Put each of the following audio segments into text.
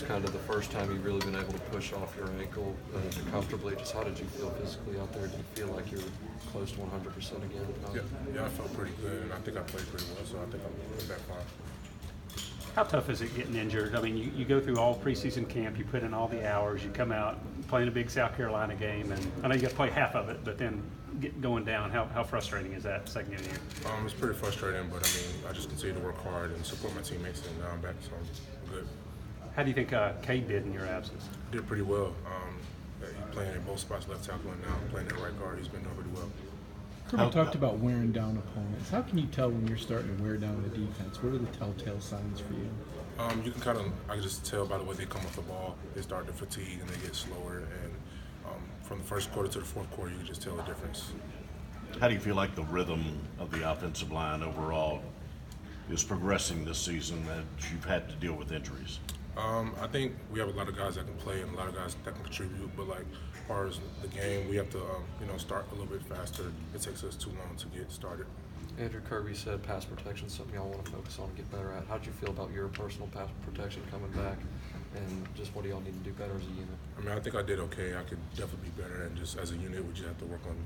kind of the first time you've really been able to push off your ankle comfortably. Just how did you feel physically out there? Did you feel like you're close to 100% again? Yeah, I felt pretty good, and I think I played pretty well, so I think I'm back fine. How tough is it getting injured? I mean, you go through all preseason camp, you put in all the hours, you come out playing a big South Carolina game, and I know you got to play half of it, but then going down, how frustrating is that second game of the year? It's pretty frustrating, but I mean, I just continue to work hard and support my teammates, and now I'm back, so I'm good. How do you think Cade did in your absence? Did pretty well. He's playing in both spots, left tackle, and now playing at right guard. He's been doing pretty well. Kirby talked about wearing down opponents. How can you tell when you're starting to wear down the defense? What are the telltale signs for you? You can I can just tell by the way they come off the ball. They start to fatigue and they get slower. And from the first quarter to the fourth quarter, you can just tell the difference. How do you feel like the rhythm of the offensive line overall is progressing this season that you've had to deal with injuries? I think we have a lot of guys that can play and a lot of guys that can contribute, but like as far as the game, we have to start a little bit faster. It takes us too long to get started. Andrew, Kirby said pass protection is something y'all want to focus on and get better at. How did you feel about your personal pass protection coming back, and just what do y'all need to do better as a unit? I mean, I think I did okay. I could definitely be better, and just as a unit, we just have to work on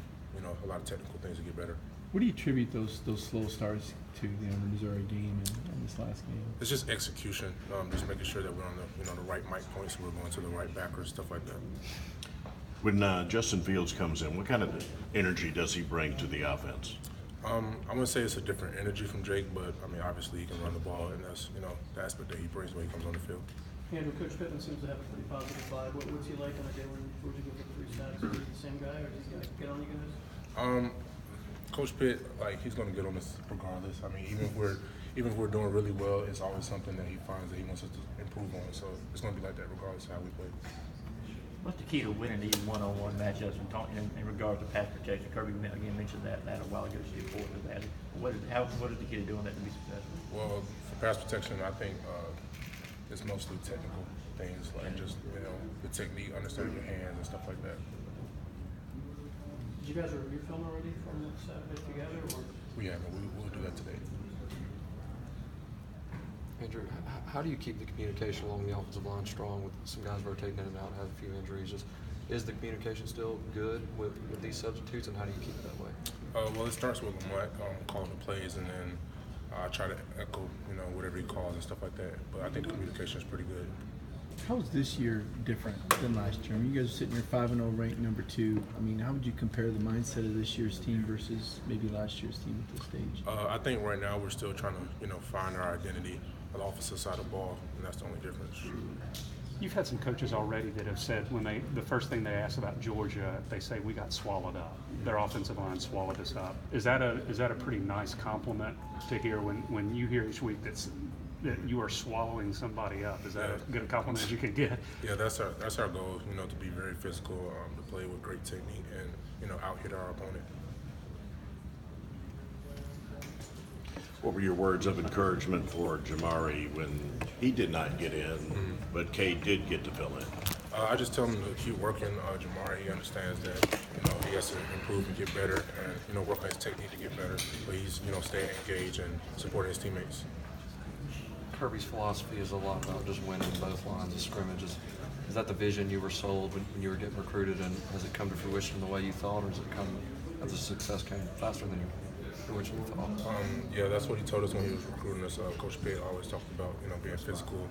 a lot of technical things to get better. What do you attribute those slow starts to? The Missouri game and this last game. It's just execution. Just making sure that we're on the right mic points. We're going to the right backers, stuff like that. When Justin Fields comes in, what kind of energy does he bring to the offense? I'm gonna say it's a different energy from Jake, but I mean obviously he can run the ball, and that's the aspect that he brings when he comes on the field. Andrew, Coach Pittman seems to have a pretty positive vibe. What's he like on a day when Georgia gives up 3 sacks? Is he the same guy, or is he gonna get on you guys? Coach Pitt, he's going to get on us regardless. I mean, even if we're doing really well, it's always something that he finds that he wants us to improve on. So it's going to be like that regardless of how we play. What's the key to winning these one-on-one matchups in regards to pass protection? Kirby again mentioned that a while ago. So important to that. What is the key to doing that to be successful? Well, for pass protection, I think it's mostly technical things like just the technique, understanding your hands and stuff like that. Did you guys review film already from Saturday together? Or? We haven't. We'll do that today. Andrew, how do you keep the communication along the offensive line strong with some guys rotating in and out, have a few injuries? Is the communication still good with these substitutes, and how do you keep it that way? Well, it starts with Lamont calling the plays, and then I try to echo, whatever he calls and stuff like that. But I think the communication is pretty good. How is this year different than last year? I mean, you guys are sitting here 5-0, ranked number 2. I mean, how would you compare the mindset of this year's team versus maybe last year's team at this stage? I think right now we're still trying to, find our identity on the offensive side of the ball, and that's the only difference. You've had some coaches already that have said when the first thing they ask about Georgia, they say we got swallowed up. Their offensive line swallowed us up. Is that a pretty nice compliment to hear when you hear each week that you are swallowing somebody up? Is that as good a compliment as you can get? Yeah, that's our goal. To be very physical, to play with great technique, and out-hit our opponent. What were your words of encouragement for Jamari when he did not get in, but Cade did get to fill in? I just tell him to keep working. Jamari, he understands that he has to improve and get better, and work on his technique to get better. But he's staying engaged and supporting his teammates. Kirby's philosophy is a lot about just winning both lines of scrimmages. Is that the vision you were sold when you were getting recruited, and has it come to fruition the way you thought, or has it come as the success came faster than you originally thought? Yeah, that's what he told us when he was recruiting us. Coach Pitt always talked about being physical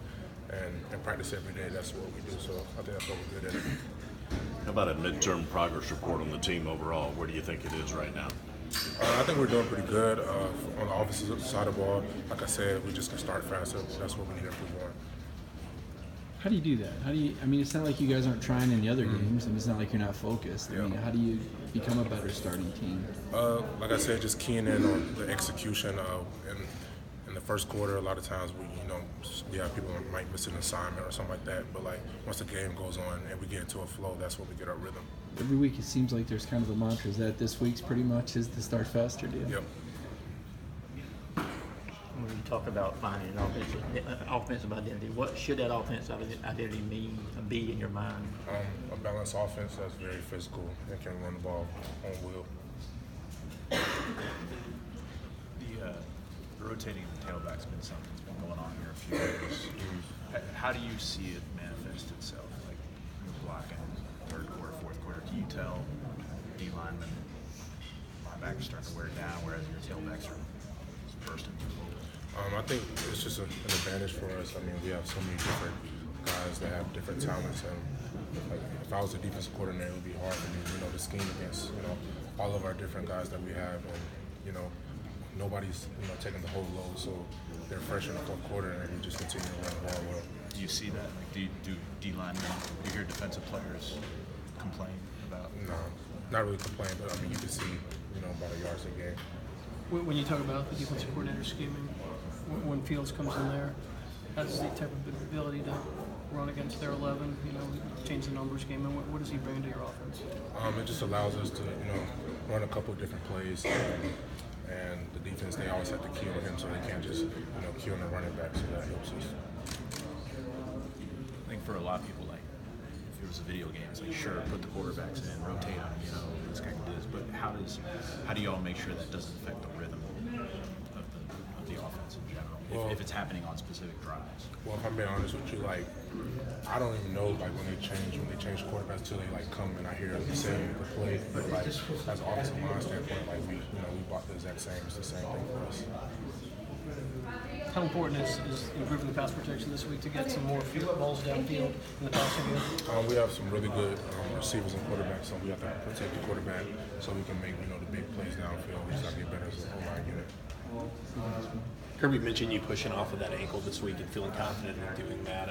and practice every day. That's what we do, so I think that's what we're good at. How about a midterm progress report on the team overall? Where do you think it is right now? I think we're doing pretty good on the offensive side of the ball. Like I said, we just can start faster. That's what we need to improve on. How do you do that? I mean, it's not like you guys aren't trying in the other games, and it's not like you're not focused. I mean, how do you become a better starting team? Like I said, just keying in on the execution. In the first quarter, a lot of times we have people who might miss an assignment or something like that. But once the game goes on and we get into a flow, that's when we get our rhythm. Every week it seems like there's kind of a mantra. Is that this week's pretty much is the start faster deal? Yep. When you talk about finding an offensive identity, what should that offensive identity be in your mind? A balanced offense that's very physical and can run the ball on will. rotating the tailback's been something that's been going on here a few years. How do you see it manifest itself? Like you're blocking third quarter, fourth quarter. Can you tell D linemen, linebackers starting to wear down, whereas your tailbacks are bursting through the I think it's just an advantage for us. I mean, we have so many different guys that have different talents, and like, if I was a defensive coordinator, it would be hard for me, to scheme against, all of our different guys that we have, and nobody's, taking the whole load, so they're fresh in the fourth quarter, and we just continue to run the ball well. Do you see that? Like, do D linemen, you hear defensive players complain about? No, not really complain, but I mean, you can see, about a yards a game. When you talk about the defensive coordinator scheming, when Fields comes in there, has the type of ability to run against their 11, change the numbers game, and what does he bring to your offense? It just allows us to, run a couple of different plays, and the defense, they always have to key on him, so they can't just, key on the running back, so that helps us. I think for a lot of people, like, if it was a video game, it's like, sure, put the quarterbacks in, rotate them, this guy can do this, but how do y'all make sure that doesn't affect the rhythm of the offense in general, if it's happening on specific drives? Well, if I'm being honest with you, like, I don't even know, like, when they change quarterbacks till they, like, come and I hear them saying the play, but, like, as an offensive line standpoint, like, we bought the exact same, it's the same thing for us. How important is improving the pass protection this week to get some more balls downfield in the passing game? We have some really good receivers and quarterbacks, so we have to protect the quarterback so we can make, the big plays downfield. We just have to get better as a whole line unit. Kirby mentioned you pushing off of that ankle this week and feeling confident in doing that.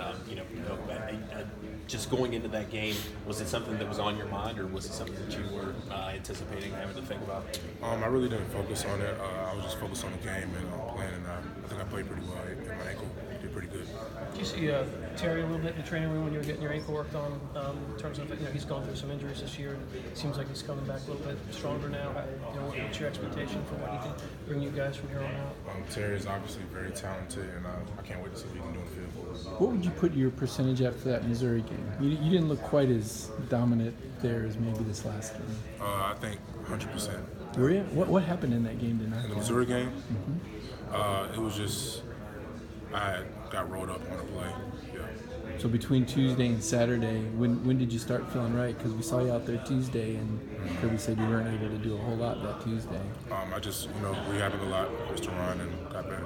Just going into that game, was it something that was on your mind, or was it something that you were anticipating having to think about? I really didn't focus on it. I was just focused on the game and playing, and I think I played pretty well. And my ankle did pretty good. Did you see Terry a little bit in the training room when you were getting your ankle worked on? In terms of he's gone through some injuries this year. It seems like he's coming back a little bit stronger now. What's your expectation for what he can bring you guys from here on out? Terry is obviously very talented, and I can't wait to see what he can do in the field. What would you put your percentage at for that Missouri game? You didn't look quite as dominant there as maybe this last game. I think 100%. Were you? What happened in that game tonight? In the Missouri game, it was just I got rolled up on a play. Yeah. So between Tuesday and Saturday, when did you start feeling right? Because we saw you out there Tuesday, and Kirby said you weren't able to do a whole lot that Tuesday. I just, rehabbing a lot, Mr. Ron, and got better.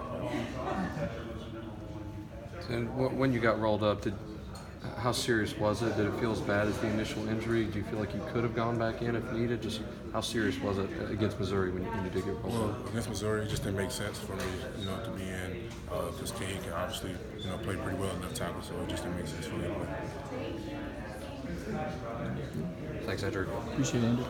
And when you got rolled up, how serious was it? Did it feel as bad as the initial injury? Do you feel like you could have gone back in if needed? Just how serious was it against Missouri when you did get rolled Well, up? against Missouri, it just didn't make sense for me, to be in, because King can obviously, play pretty well at left tackle, so it just didn't make sense for me to play. Thanks, Andrew. Appreciate it, Andrew.